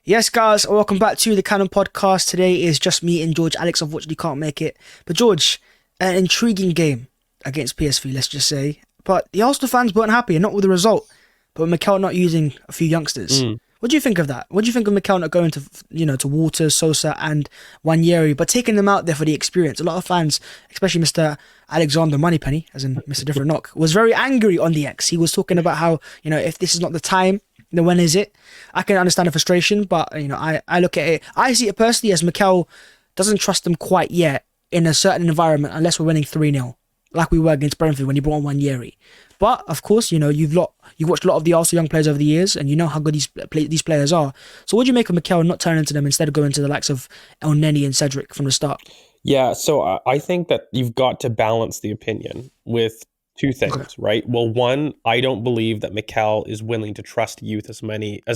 Yes, guys, welcome back to the Cannon Podcast. Today is just me and George. Alex unfortunately can't make it. But George, an intriguing game against PSV, let's just say. But the Arsenal fans weren't happy, and not with the result, but with Mikel not using a few youngsters. Mm. What do you think of that? What do you think of Mikel not going to, to Waters, Sosa, and Wanyeri, but taking them out there for the experience? A lot of fans, especially Mr. Alexander Moneypenny, as in Mr. Different Knock, was very angry on the X. He was talking about how, if this is not the time, then when is it? I can understand the frustration, but I look at it. I see it personally as Mikel doesn't trust them quite yet in a certain environment unless we're winning 3-0, like we were against Brentford when he brought on Wanyeri. But of course, you've watched a lot of the Arsenal young players over the years, and you know how good these players are. So what do you make of Mikel not turning to them instead of going to the likes of El Neni and Cedric from the start? Yeah, so I think that you've got to balance the opinion with two Okay. things, right? Well, one, I don't believe that Mikel is willing to trust youth as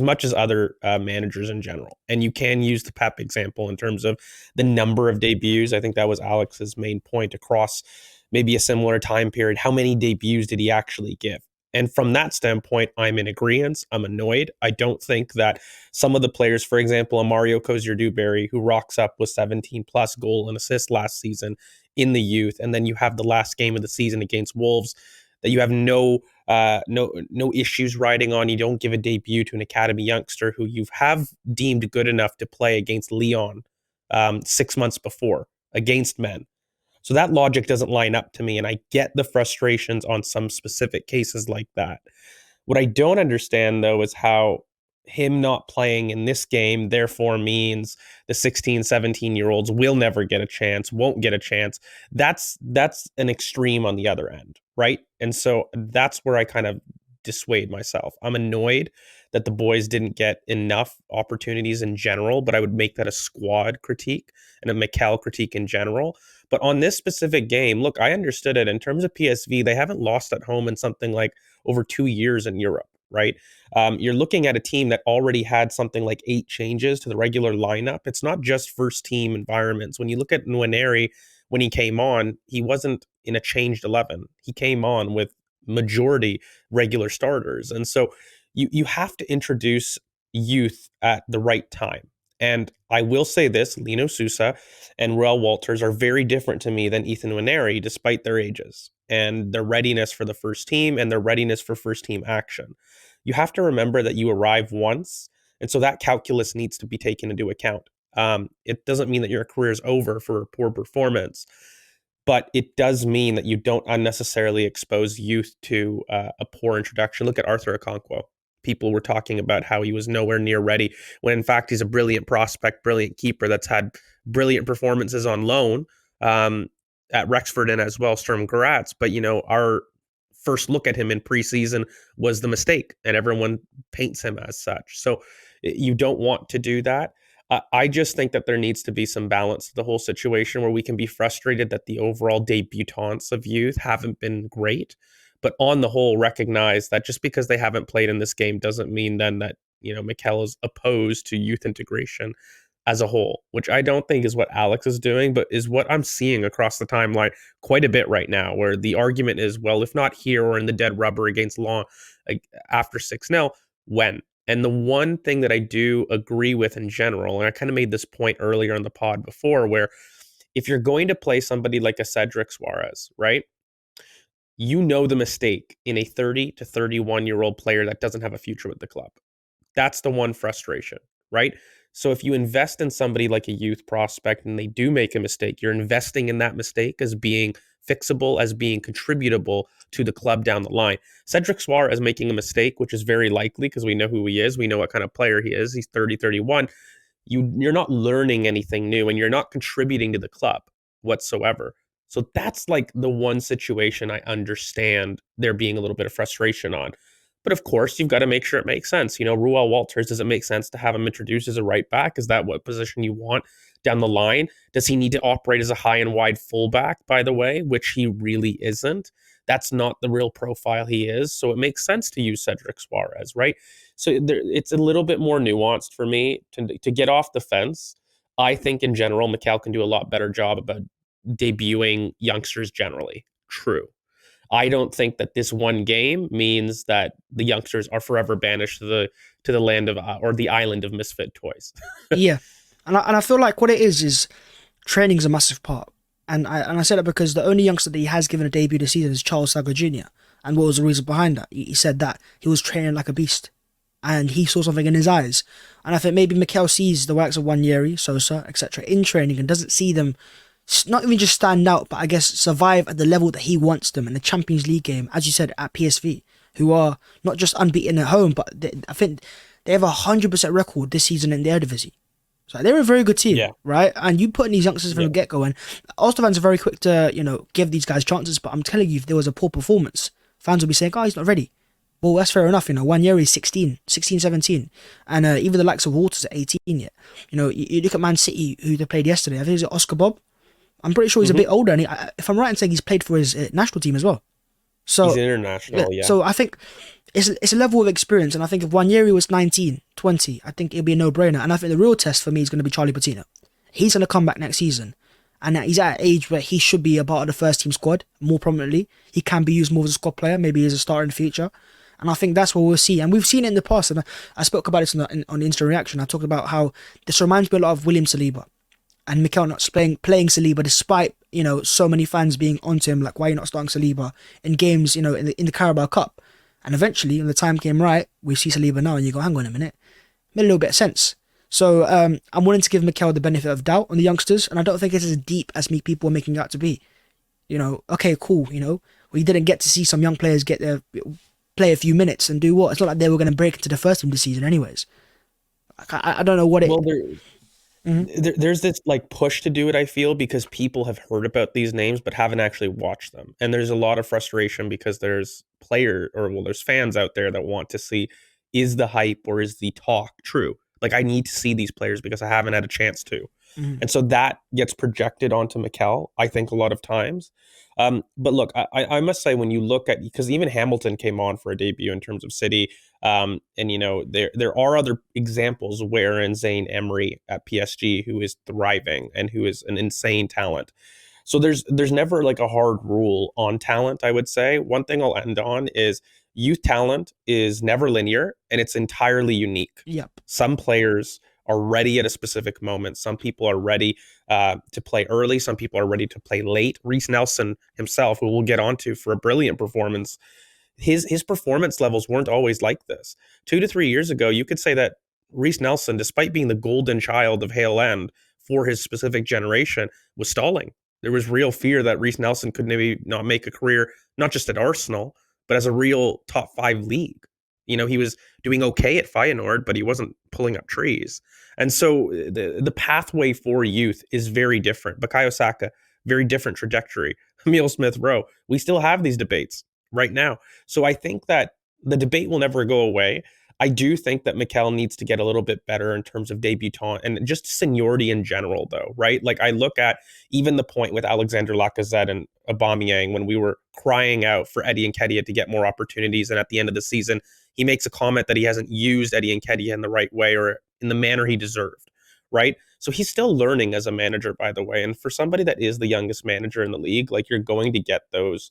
much as other managers in general. And you can use the Pep example in terms of the number of debuts. I think that was Alex's main point across maybe a similar time period. How many debuts did he actually give? And from that standpoint, I'm in agreement. I'm annoyed. I don't think that some of the players, for example, a Mario Kozier-Dewberry, who rocks up with 17 plus goal and assist last season in the youth, and then you have the last game of the season against Wolves that you have no issues riding on. You don't give a debut to an academy youngster who you have deemed good enough to play against Lyon 6 months before against men. So that logic doesn't line up to me, and I get the frustrations on some specific cases like that. What I don't understand, though, is how him not playing in this game therefore means the 16, 17-year-olds will never get a chance, won't get a chance. That's an extreme on the other end, right? And so that's where I kind of dissuade myself. I'm annoyed that the boys didn't get enough opportunities in general, but I would make that a squad critique and a Mikel critique in general. But on this specific game, look, I understood it. In terms of PSV, they haven't lost at home in something like over 2 years in Europe, right? You're looking at a team that already had something like 8 changes to the regular lineup. It's not just first team environments. When you look at Nwaneri, when he came on, he wasn't in a changed 11. He came on with majority regular starters. And so you have to introduce youth at the right time. And I will say this, Lino Sousa and Ruel Walters are very different to me than Ethan Nwaneri, despite their ages and their readiness for the first team and their readiness for first team action. You have to remember that you arrive once, and so that calculus needs to be taken into account. It doesn't mean that your career is over for a poor performance, but it does mean that you don't unnecessarily expose youth to a poor introduction. Look at Arthur Okonkwo. People were talking about how he was nowhere near ready, when in fact he's a brilliant prospect, brilliant keeper that's had brilliant performances on loan at Rexford and as well Sturm Graz. But our first look at him in preseason was the mistake, and everyone paints him as such. So you don't want to do that. I just think that there needs to be some balance to the whole situation where we can be frustrated that the overall debutants of youth haven't been great, but on the whole, recognize that just because they haven't played in this game doesn't mean then that Mikel is opposed to youth integration as a whole, which I don't think is what Alex is doing, but is what I'm seeing across the timeline quite a bit right now, where the argument is, well, if not here or in the dead rubber against Law after 6-0, when? And the one thing that I do agree with in general, and I kind of made this point earlier in the pod before, where if you're going to play somebody like a Cedric Suarez, right? The mistake in a 30 to 31-year-old player that doesn't have a future with the club. That's the one frustration, right? So if you invest in somebody like a youth prospect and they do make a mistake, you're investing in that mistake as being fixable, as being contributable to the club down the line. Cedric Suarez making a mistake, which is very likely because we know who he is. We know what kind of player he is. He's 30, 31. You're not learning anything new and you're not contributing to the club whatsoever. So that's like the one situation I understand there being a little bit of frustration on. But of course, you've got to make sure it makes sense. Ruel Walters, does it make sense to have him introduced as a right back? Is that what position you want down the line? Does he need to operate as a high and wide fullback, by the way, which he really isn't? That's not the real profile he is. So it makes sense to use Cedric Suarez, right? So it's a little bit more nuanced for me to get off the fence. I think in general, Mikel can do a lot better job about debuting youngsters generally. True. I don't think that this one game means that the youngsters are forever banished to the land of or the island of misfit toys. Yeah, and I feel like what it is training is a massive part. And I said that because the only youngster that he has given a debut this season is Charles Saga Jr. And what was the reason behind that? He said that he was training like a beast, and he saw something in his eyes. And I think maybe Mikel sees the works of Wanyeri, Sosa, etc. in training and doesn't see them not even just stand out, but I guess survive at the level that he wants them in the Champions League game, as you said, at PSV, who are not just unbeaten at home, but I think they have a 100% record this season in the Eredivisie. So they're a very good team, Yeah. right? And you putting these youngsters from Yeah. the get-go, and Arsenal fans are very quick to, give these guys chances, but I'm telling you, if there was a poor performance, fans will be saying, oh, he's not ready. Well, that's fair enough, Wanyeri is 16, 17, and even the likes of Waters at 18 yet. You look at Man City, who they played yesterday, I think it's Oscar Bob. I'm pretty sure he's a bit older, and if I'm right in saying he's played for his national team as well. So He's international, yeah. So I think it's a level of experience, and I think if Wanyeri was 19, 20, I think it'd be a no-brainer. And I think the real test for me is going to be Charlie Patino. He's going to come back next season, and he's at an age where he should be a part of the first team squad more prominently. He can be used more as a squad player, maybe as a starter in the future. And I think that's what we'll see. And we've seen it in the past, and I spoke about this on the instant reaction. I talked about how this reminds me a lot of William Saliba. And Mikel not playing Saliba despite, so many fans being onto him, like, why are you not starting Saliba in games, in the Carabao Cup? And eventually, when the time came right, we see Saliba now, and you go, hang on a minute. Made a little bit of sense. So I'm willing to give Mikel the benefit of doubt on the youngsters, and I don't think it's as deep as people are making it out to be. Okay, cool, we didn't get to see some young players play a few minutes and do what? It's not like they were going to break into the first team this season anyways. I don't know what it... Well, there's this like push to do it, I feel, because people have heard about these names but haven't actually watched them. And there's a lot of frustration because there's there's fans out there that want to see, is the hype or is the talk true? Like, I need to see these players because I haven't had a chance to. And so that gets projected onto Mikel, I think, a lot of times. But look, I must say, when you look at, because even Hamilton came on for a debut in terms of City, and there are other examples wherein Zayn Emery at PSG, who is thriving and who is an insane talent. So there's never like a hard rule on talent, I would say. One thing I'll end on is youth talent is never linear and it's entirely unique. Yep. Some players are ready at a specific moment. Some people are ready to play early. Some people are ready to play late. Reece Nelson himself, who we'll get onto for a brilliant performance, his performance levels weren't always like this. 2 to 3 years ago, you could say that Reece Nelson, despite being the golden child of Hale End for his specific generation, was stalling. There was real fear that Reece Nelson could maybe not make a career, not just at Arsenal, but as a real top 5 league. He was doing okay at Feyenoord, but he wasn't pulling up trees. And so the pathway for youth is very different. Bukayo Saka, very different trajectory. Emile Smith-Rowe, we still have these debates right now. So I think that the debate will never go away. I do think that Mikel needs to get a little bit better in terms of debutant and just seniority in general, though, right? Like, I look at even the point with Alexander Lacazette and Aubameyang when we were crying out for Eddie Nketiah to get more opportunities, and at the end of the season, he makes a comment that he hasn't used Eddie Nketiah in the right way or in the manner he deserved, right? So he's still learning as a manager, by the way. And for somebody that is the youngest manager in the league, like, you're going to get those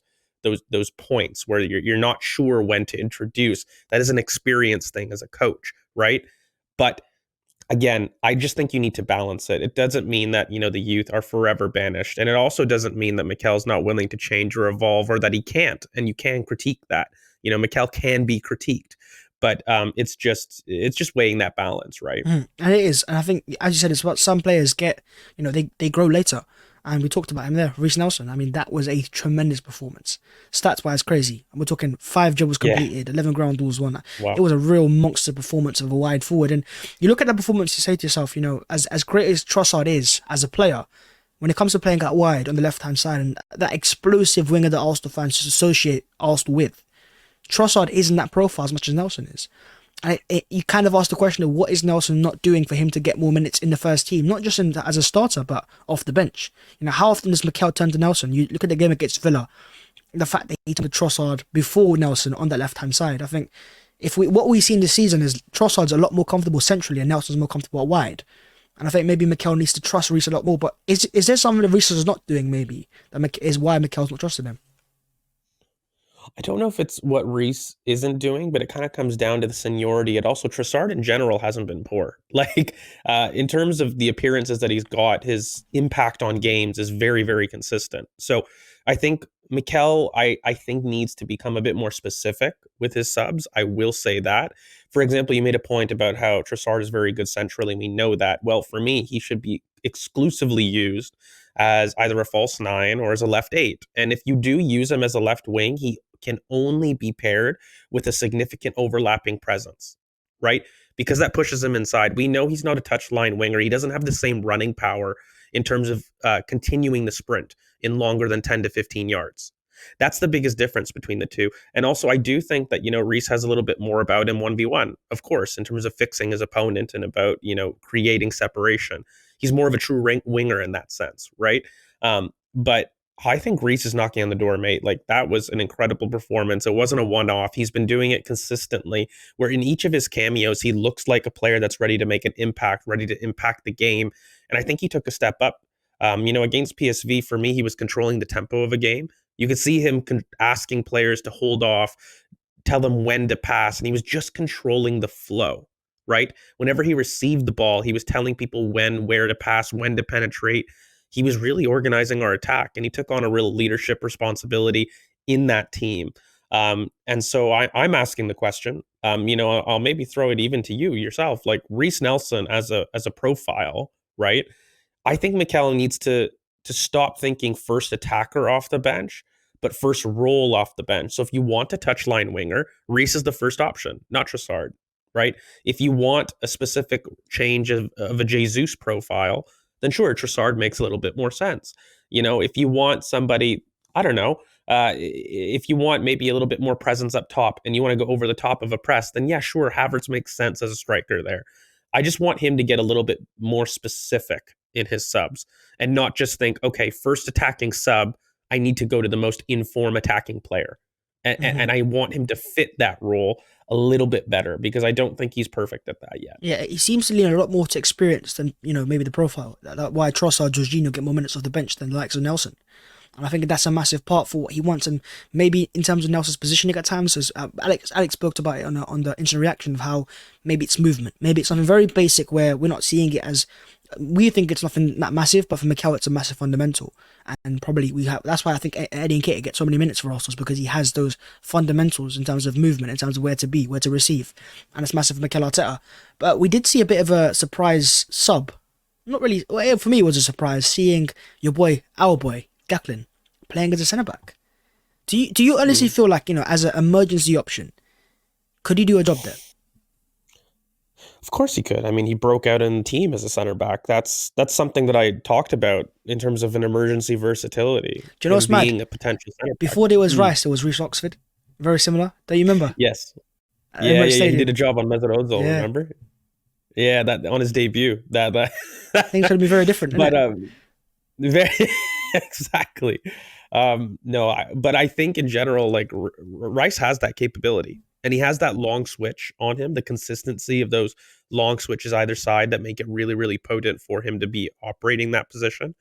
points where you're not sure when to introduce. That is an experience thing as a coach, right? But again, I just think you need to balance it. It doesn't mean that, the youth are forever banished. And it also doesn't mean that Mikel's not willing to change or evolve, or that he can't. And you can critique that. Mikel can be critiqued. But it's just weighing that balance, right? And it is. And I think, as you said, it's what some players get, they grow later. And we talked about him there, Reece Nelson. I mean, that was a tremendous performance. Stats-wise, crazy. And we're talking 5 dribbles completed, 11 ground balls won. Wow. It was a real monster performance of a wide forward. And you look at that performance, you say to yourself, as great as Trossard is as a player, when it comes to playing out wide on the left-hand side and that explosive winger that Arsenal fans just associate Arsenal with, Trossard isn't that profile as much as Nelson is. And you kind of ask the question of what is Nelson not doing for him to get more minutes in the first team, not just as a starter, but off the bench. How often does Mikel turn to Nelson? You look at the game against Villa, the fact that he turned to Trossard before Nelson on that left-hand side. I think what we've seen this season is Trossard's a lot more comfortable centrally and Nelson's more comfortable out wide. And I think maybe Mikel needs to trust Reece a lot more. But is there something that Reece is not doing maybe that is why Mikel's not trusting him? I don't know if it's what Reese isn't doing, but it kind of comes down to the seniority. And also, Trossard in general hasn't been poor. Like, in terms of the appearances that he's got, his impact on games is very, very consistent. So I think Mikel, I think, needs to become a bit more specific with his subs. I will say that. For example, you made a point about how Trossard is very good centrally. We know that. Well, for me, he should be exclusively used as either a false nine or as a left eight. And if you do use him as a left wing, he can only be paired with a significant overlapping presence, right? Because that pushes him inside. We know he's not a touchline winger. He doesn't have the same running power in terms of continuing the sprint in longer than 10 to 15 yards. That's the biggest difference between the two. And also, I do think that, Reese has a little bit more about him 1v1, of course, in terms of fixing his opponent and about, creating separation. He's more of a true winger in that sense, right? But I think Reese is knocking on the door, mate. Like, that was an incredible performance. It wasn't a one-off. He's been doing it consistently, where in each of his cameos, he looks like a player that's ready to make an impact, ready to impact the game. And I think he took a step up. Against PSV, for me, he was controlling the tempo of a game. You could see him asking players to hold off, tell them when to pass, and he was just controlling the flow, right? Whenever he received the ball, he was telling people when, where to pass, when to penetrate. He was really organizing our attack, and he took on a real leadership responsibility in that team. And so I'm asking the question. I'll maybe throw it even to you yourself, like Reese Nelson as a profile, right? I think McCallum needs to stop thinking first attacker off the bench, but first roll off the bench. So if you want a touchline winger, Reese is the first option, not Trossard, right? If you want a specific change of a Jesus profile, then sure, Trossard makes a little bit more sense. If you want somebody, I don't know, if you want maybe a little bit more presence up top and you want to go over the top of a press, then yeah, sure, Havertz makes sense as a striker there. I just want him to get a little bit more specific in his subs and not just think, okay, first attacking sub, I need to go to the most inform attacking player. And I want him to fit that role a little bit better because I don't think he's perfect at that yet. Yeah, he seems to lean a lot more to experience than maybe the profile. That's why Trossard, Jorginho get more minutes off the bench than the likes of Nelson. And I think that's a massive part for what he wants. And maybe in terms of Nelson's positioning at times, as Alex spoke about it on the instant reaction of how maybe it's movement. Maybe it's something very basic where we're not seeing it as, we think it's nothing that massive, but for Mikel it's a massive fundamental. And probably that's why I think Eddie Nketiah gets so many minutes for Arsenal, because he has those fundamentals in terms of movement, in terms of where to be, where to receive. And it's massive for Mikel Arteta. But we did see a bit of a surprise sub. Not really, well, for me it was a surprise seeing our boy, Declan, playing as a centre back. Do you honestly feel like, as an emergency option, could he do a job there? Of course he could. I mean, he broke out in the team as a center back. That's something that I talked about in terms of an emergency versatility. Do you know what's mad? Being a potential center back. Before there was Rice, there was Reece Oxford. Very similar. Do you remember? Yes. Yeah, he did a job on Mesut Ozil, remember? Yeah, that on his debut. That things could be very different. But very exactly. No, but I think in general, like Rice has that capability, and he has that long switch on him. The consistency of those long switches either side that make it really, really potent for him to be operating that position.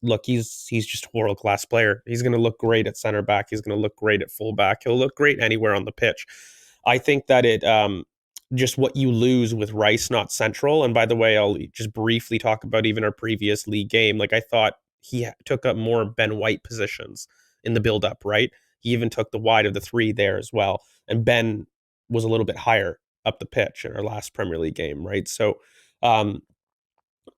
Look, he's just a world class player. He's going to look great at center back. He's going to look great at fullback. He'll look great anywhere on the pitch. I think that it just what you lose with Rice not central. And by the way, I'll just briefly talk about even our previous league game. Like I thought he took up more Ben White positions in the build up, right? He even took the wide of the three there as well. And Ben was a little bit higher up the pitch in our last Premier League game, right? So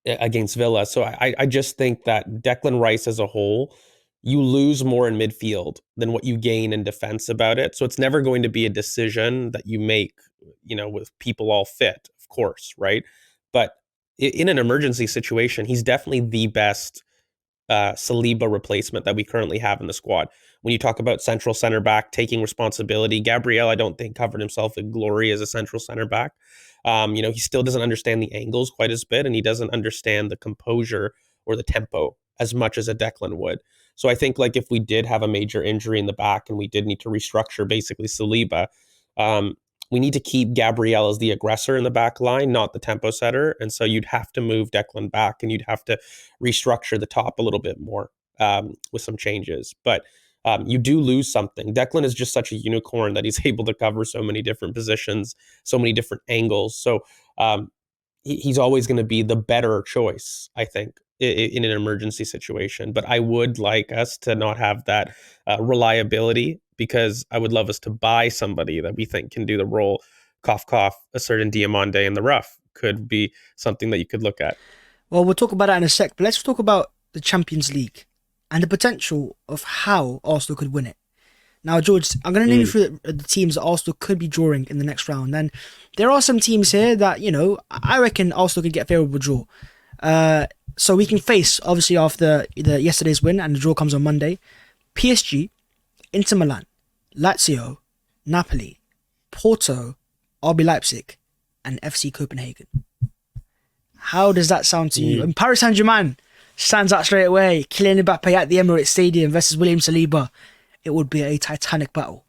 against Villa. So I just think that Declan Rice as a whole, you lose more in midfield than what you gain in defense about it. So it's never going to be a decision that you make, with people all fit, of course, right? But in an emergency situation, he's definitely the best Saliba replacement that we currently have in the squad. When you talk about central center back taking responsibility, Gabriel, I don't think covered himself in glory as a central center back. He still doesn't understand the angles quite as bit, and he doesn't understand the composure or the tempo as much as a Declan would. So I think like if we did have a major injury in the back and we did need to restructure basically Saliba, we need to keep Gabriel as the aggressor in the back line, not the tempo setter. And so you'd have to move Declan back and you'd have to restructure the top a little bit more with some changes. But you do lose something. Declan is just such a unicorn that he's able to cover so many different positions, so many different angles. So um, he's always going to be the better choice, I think, in an emergency situation. But I would like us to not have that reliability, because I would love us to buy somebody that we think can do the role. Cough, cough, a certain Diamande in the rough could be something that you could look at. Well, we'll talk about that in a sec, but let's talk about the Champions League and the potential of how Arsenal could win it. Now, George, I'm going to name you Mm, through the teams that Arsenal could be drawing in the next round. And there are some teams here that, I reckon Arsenal could get a favourable draw. So we can face, obviously, after yesterday's win and the draw comes on Monday, PSG, Inter Milan, Lazio, Napoli, Porto, RB Leipzig, and FC Copenhagen. How does that sound to you? mm. And Paris Saint-Germain stands out straight away. Kylian Mbappe at the Emirates Stadium versus William Saliba. It would be a titanic battle.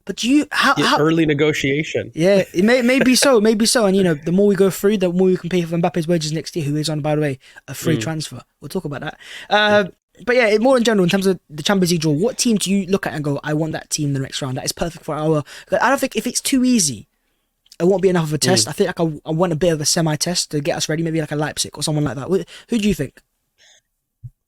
But do you Yeah, how early negotiation. yeah, it may be so, maybe so. And the more we go through, the more we can pay for Mbappe's wages next year, who is on, by the way, a free Mm. transfer. We'll talk about that. But yeah, more in general, in terms of the Champions League draw, what team do you look at and go, I want that team in the next round? That is perfect for our. I don't think if it's too easy, it won't be enough of a test. I think I want a bit of a semi-test to get us ready, maybe like a Leipzig or someone like that. Who do you think?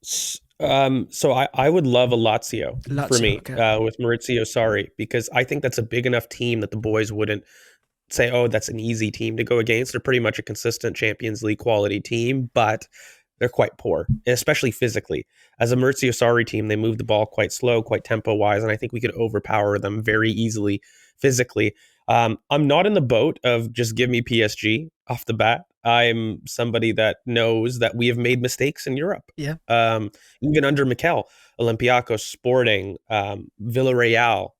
So I would love a Lazio for Lazio, me okay. with Maurizio Sarri, because I think that's a big enough team that the boys wouldn't say, oh, that's an easy team to go against. They're pretty much a consistent Champions League quality team, but they're quite poor, especially physically. As a Maurizio Sarri team, they move the ball quite slow, quite tempo wise, and I think we could overpower them very easily physically. I'm not in the boat of just give me PSG off the bat. I'm somebody that knows that we have made mistakes in Europe. Yeah. Even under Mikel, Olympiacos, Sporting, Villarreal,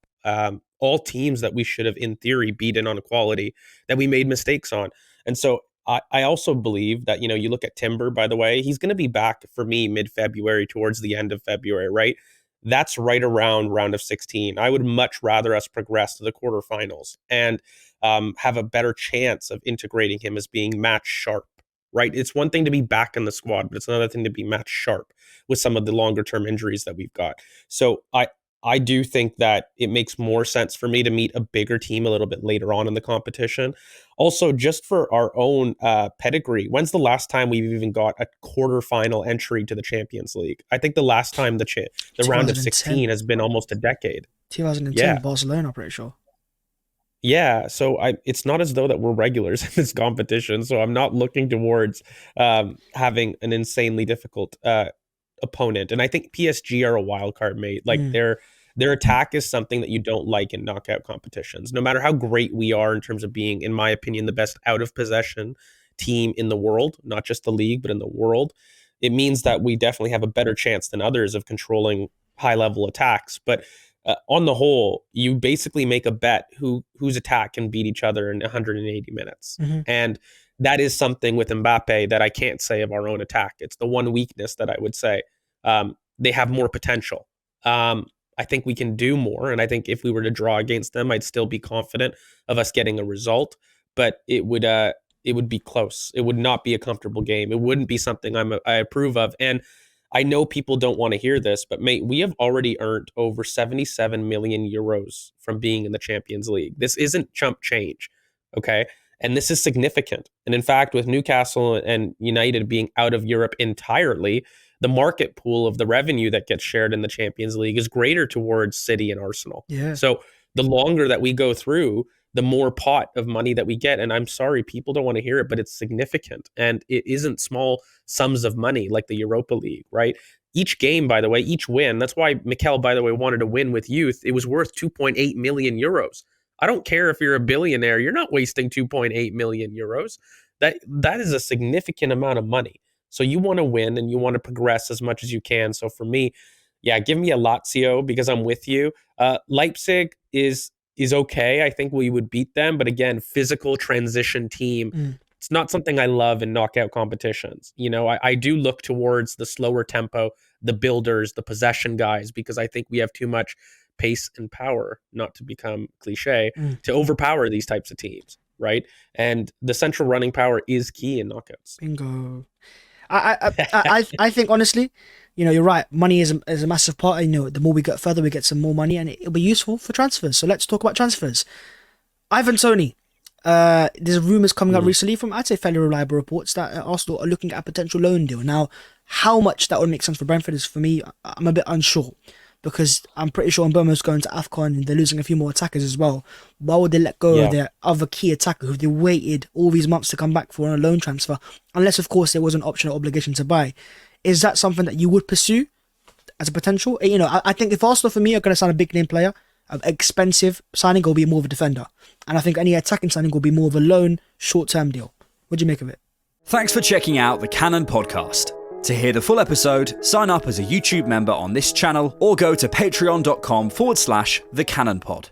all teams that we should have, in theory, beaten on equality, that we made mistakes on. And so I also believe that, you look at Timber, by the way, he's going to be back for me mid-February, towards the end of February, right? That's right around round of 16. I would much rather us progress to the quarterfinals and have a better chance of integrating him as being match sharp, right? It's one thing to be back in the squad, but it's another thing to be match sharp with some of the longer term injuries that we've got. So I do think that it makes more sense for me to meet a bigger team a little bit later on in the competition. Also, just for our own pedigree, when's the last time we've even got a quarterfinal entry to the Champions League? I think the last time the round of 16 2010. has been almost a decade. 2010, Yeah. Barcelona, I'm pretty sure. Yeah, so it's not as though that we're regulars in this competition, so I'm not looking towards having an insanely difficult opponent. And I think PSG are a wild card, mate. Like Mm, their attack is something that you don't like in knockout competitions. No matter how great we are in terms of being, in my opinion, the best out of possession team in the world, not just the league, but in the world, it means that we definitely have a better chance than others of controlling high level attacks. But on the whole, you basically make a bet whose attack can beat each other in 180 minutes. hmm And that is something with Mbappe that I can't say of our own attack. It's the one weakness that I would say. They have more potential. I think we can do more. And I think if we were to draw against them, I'd still be confident of us getting a result. But it would be close. It would not be a comfortable game. It wouldn't be something I approve of. And I know people don't want to hear this, but mate, we have already earned over 77 million euros from being in the Champions League. This isn't chump change, okay? And this is significant. And in fact, with Newcastle and United being out of Europe entirely, the market pool of the revenue that gets shared in the Champions League is greater towards City and Arsenal. Yeah. So the longer that we go through, the more pot of money that we get. And I'm sorry, people don't want to hear it, but it's significant. And it isn't small sums of money like the Europa League, right? Each game, by the way, each win, that's why Mikel, by the way, wanted to win with youth. It was worth 2.8 million euros. I don't care if you're a billionaire, you're not wasting 2.8 million euros. That is a significant amount of money. So you want to win and you want to progress as much as you can. So for me, yeah, give me a Lazio because I'm with you. Leipzig is okay. I think we would beat them, but again, physical transition team. Mm. It's not something I love in knockout competitions. I do look towards the slower tempo, the builders, the possession guys, because I think we have too much pace and power, not to become cliche, Mm. to overpower these types of teams, right? And the central running power is key in knockouts. Bingo. I think honestly, you're right. Money is a massive part. The more we get further, we get some more money, and it'll be useful for transfers. So let's talk about transfers. Ivan Toney. There's rumours coming up recently from, I'd say, fairly reliable reports that Arsenal are looking at a potential loan deal. Now, how much that would make sense for Brentford is, for me, I'm a bit unsure, because I'm pretty sure Mbeumo's going to AFCON and they're losing a few more attackers as well. Why would they let go of their other key attacker who they waited all these months to come back for on a loan transfer? Unless, of course, there was an option or obligation to buy. Is that something that you would pursue as a potential? I think if Arsenal, for me, are going to sign a big name player, an expensive signing will be more of a defender. And I think any attacking signing will be more of a loan, short-term deal. What do you make of it? Thanks for checking out the Cannon Podcast. To hear the full episode, sign up as a YouTube member on this channel or go to patreon.com/thecannonpod.